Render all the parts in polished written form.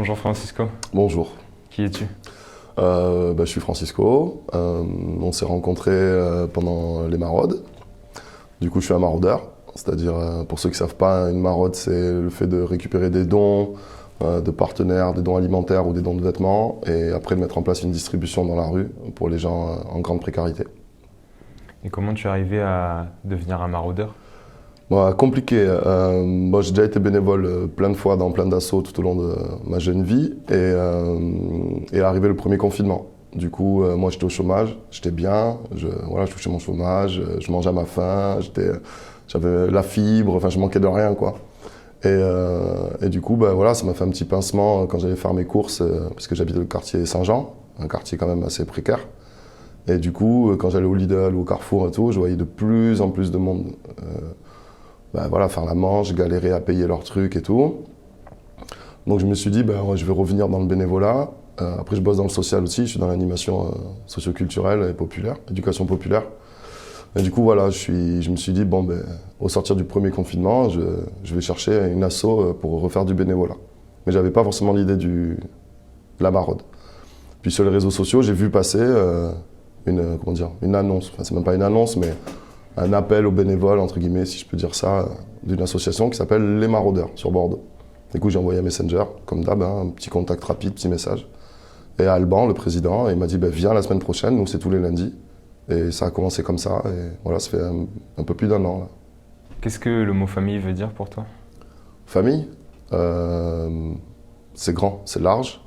Bonjour Francisco, Bonjour. qui es-tu? Je suis Francisco. On s'est rencontrés pendant les maraudes. Du coup, je suis un maraudeur. C'est-à-dire, pour ceux qui ne savent pas, une maraude, c'est le fait de récupérer des dons de partenaires, des dons alimentaires ou des dons de vêtements, et après de mettre en place une distribution dans la rue pour les gens en grande précarité. Et comment tu es arrivé à devenir un maraudeur? Bon, compliqué. Moi, j'ai déjà été bénévole plein de fois dans plein d'assauts tout au long de ma jeune vie. Et est arrivé le premier confinement. Du coup, moi, j'étais au chômage, j'étais bien, voilà, je touchais mon chômage, je mangeais à ma faim, j'avais la fibre, enfin, je manquais de rien, quoi. Et du coup, voilà, ça m'a fait un petit pincement quand j'allais faire mes courses, parce que j'habitais le quartier Saint-Jean, un quartier quand même assez précaire. Et du coup, quand j'allais au Lidl ou au Carrefour et tout, je voyais de plus en plus de monde. Voilà, faire la manche, galérer à payer leurs trucs et tout. Donc je me suis dit, ouais, je vais revenir dans le bénévolat. Après, je bosse dans le social aussi, je suis dans l'animation socioculturelle et populaire, éducation populaire. Et du coup, voilà, je me suis dit, au sortir du premier confinement, je vais chercher une asso pour refaire du bénévolat. Mais j'avais pas forcément l'idée de la maraude. Puis sur les réseaux sociaux, j'ai vu passer une annonce. Enfin, c'est même pas une annonce, mais un appel aux bénévoles, entre guillemets, si je peux dire ça, d'une association qui s'appelle Les Maraudeurs, sur Bordeaux. Du coup, j'ai envoyé un messenger, comme d'hab, un petit contact rapide, petit message. Et à Alban, le président, il m'a dit, viens la semaine prochaine, nous c'est tous les lundis. Et ça a commencé comme ça, et voilà, ça fait un peu plus d'un an, là. Qu'est-ce que le mot famille veut dire pour toi? Famille, c'est grand, c'est large.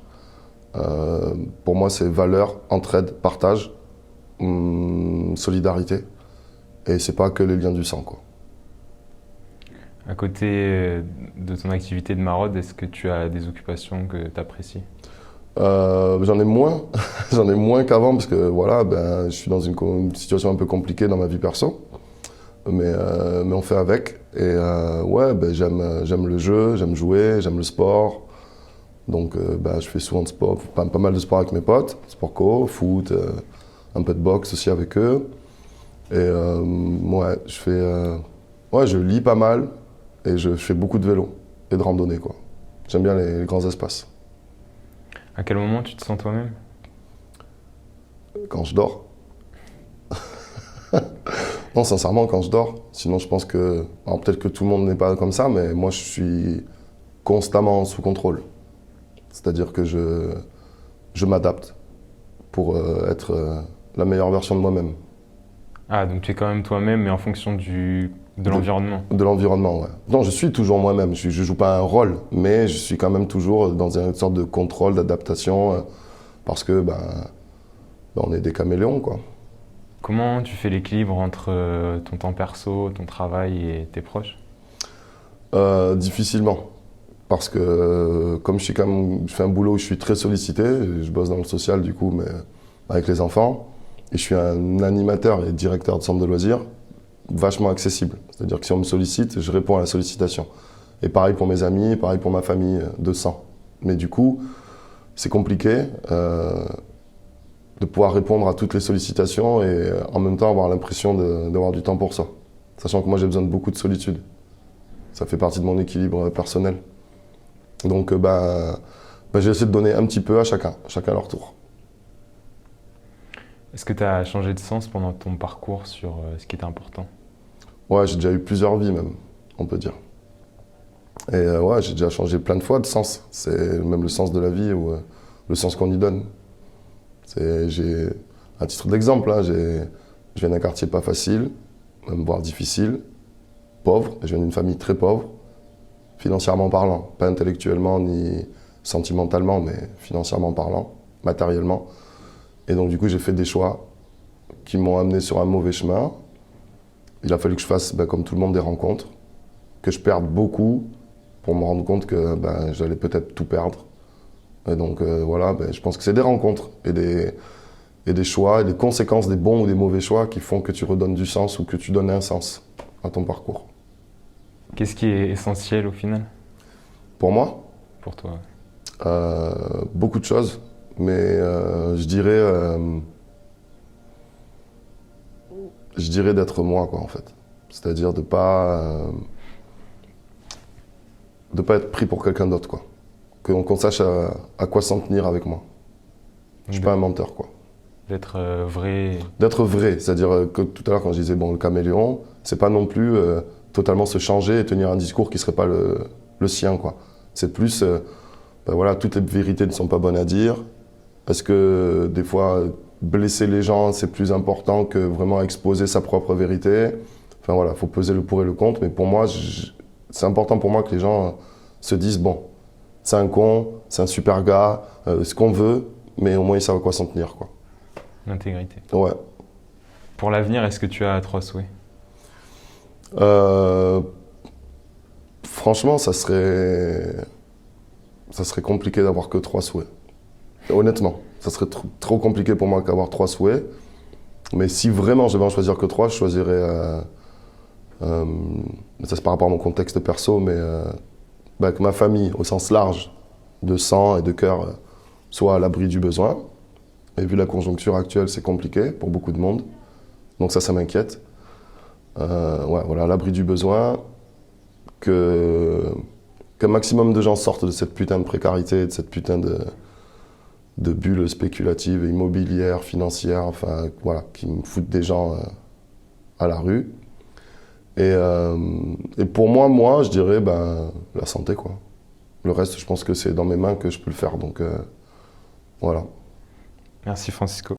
Pour moi, c'est valeur, entraide, partage, solidarité. Et c'est pas que les liens du sang, quoi. À côté de ton activité de maraude, est-ce que tu as des occupations que tu apprécies? J'en ai moins, j'en ai moins qu'avant parce que voilà, je suis dans une situation un peu compliquée dans ma vie perso, mais on fait avec. Et j'aime le jeu, j'aime jouer, j'aime le sport. Donc je fais souvent de sport, pas mal de sport avec mes potes, sport co, foot, un peu de boxe aussi avec eux. Et je lis pas mal et je fais beaucoup de vélo et de randonnée, quoi. J'aime bien les grands espaces. À quel moment tu te sens toi-même? Quand je dors. Non, sincèrement, quand je dors. Sinon, je pense que, alors peut-être que tout le monde n'est pas comme ça, mais moi, je suis constamment sous contrôle. C'est-à-dire que je m'adapte pour être la meilleure version de moi-même. Ah, donc tu es quand même toi-même, mais en fonction de l'environnement. De l'environnement, ouais. Non, je suis toujours moi-même. Je joue pas un rôle, mais je suis quand même toujours dans une sorte de contrôle, d'adaptation, parce que on est des caméléons, quoi. Comment tu fais l'équilibre entre ton temps perso, ton travail et tes proches? Difficilement. Parce que comme je fais un boulot où je suis très sollicité, je bosse dans le social du coup, mais avec les enfants, et je suis un animateur et directeur de centre de loisirs, vachement accessible. C'est-à-dire que si on me sollicite, je réponds à la sollicitation. Et pareil pour mes amis, pareil pour ma famille de sang. Mais du coup, c'est compliqué de pouvoir répondre à toutes les sollicitations et en même temps avoir l'impression d'avoir du temps pour ça. Sachant que moi j'ai besoin de beaucoup de solitude. Ça fait partie de mon équilibre personnel. Donc j'essaie de donner un petit peu à chacun leur tour. Est-ce que tu as changé de sens pendant ton parcours sur ce qui était important? Ouais, j'ai déjà eu plusieurs vies même, on peut dire. Et j'ai déjà changé plein de fois de sens. C'est même le sens de la vie ou le sens qu'on y donne. À titre d'exemple, hein, je viens d'un quartier pas facile, même voire difficile, pauvre. Je viens d'une famille très pauvre, financièrement parlant, pas intellectuellement ni sentimentalement, mais financièrement parlant, matériellement. Et donc du coup, j'ai fait des choix qui m'ont amené sur un mauvais chemin. Il a fallu que je fasse, comme tout le monde, des rencontres, que je perde beaucoup pour me rendre compte que j'allais peut-être tout perdre. Et donc je pense que c'est des rencontres et des choix et des conséquences des bons ou des mauvais choix qui font que tu redonnes du sens ou que tu donnes un sens à ton parcours. Qu'est-ce qui est essentiel au final? Pour moi, Pour toi? beaucoup de choses, mais je dirais d'être moi, quoi, en fait. C'est-à-dire de pas être pris pour quelqu'un d'autre, quoi. qu'on sache à quoi s'en tenir avec moi. Je suis pas un menteur, quoi. D'être vrai. D'être vrai, c'est-à-dire que tout à l'heure quand je disais bon le caméléon, c'est pas non plus totalement se changer et tenir un discours qui serait pas le sien, quoi. C'est plus ben voilà, toutes les vérités ne sont pas bonnes à dire. Parce que des fois blesser les gens c'est plus important que vraiment exposer sa propre vérité. Enfin voilà, faut peser le pour et le contre, mais pour moi c'est important pour moi que les gens se disent bon, c'est un con, c'est un super gars, ce qu'on veut, mais au moins ils savent à quoi s'en tenir, quoi. L'intégrité. Ouais. Pour l'avenir, est-ce que tu as 3 souhaits? Franchement, ça serait compliqué d'avoir que 3 souhaits. Honnêtement, ça serait trop compliqué pour moi d'avoir 3 souhaits. Mais si vraiment je devais en choisir que 3, je choisirais. Ça c'est par rapport à mon contexte perso, mais que ma famille, au sens large, de sang et de cœur, soit à l'abri du besoin. Et vu la conjoncture actuelle, c'est compliqué pour beaucoup de monde. Donc ça m'inquiète. Ouais, voilà, à l'abri du besoin, qu'un maximum de gens sortent de cette putain de précarité, de cette putain de bulle spéculative, immobilière, financière, enfin voilà, qui me foutent des gens à la rue. Et pour moi, je dirais la santé, quoi. Le reste, je pense que c'est dans mes mains que je peux le faire, donc voilà. Merci Francisco.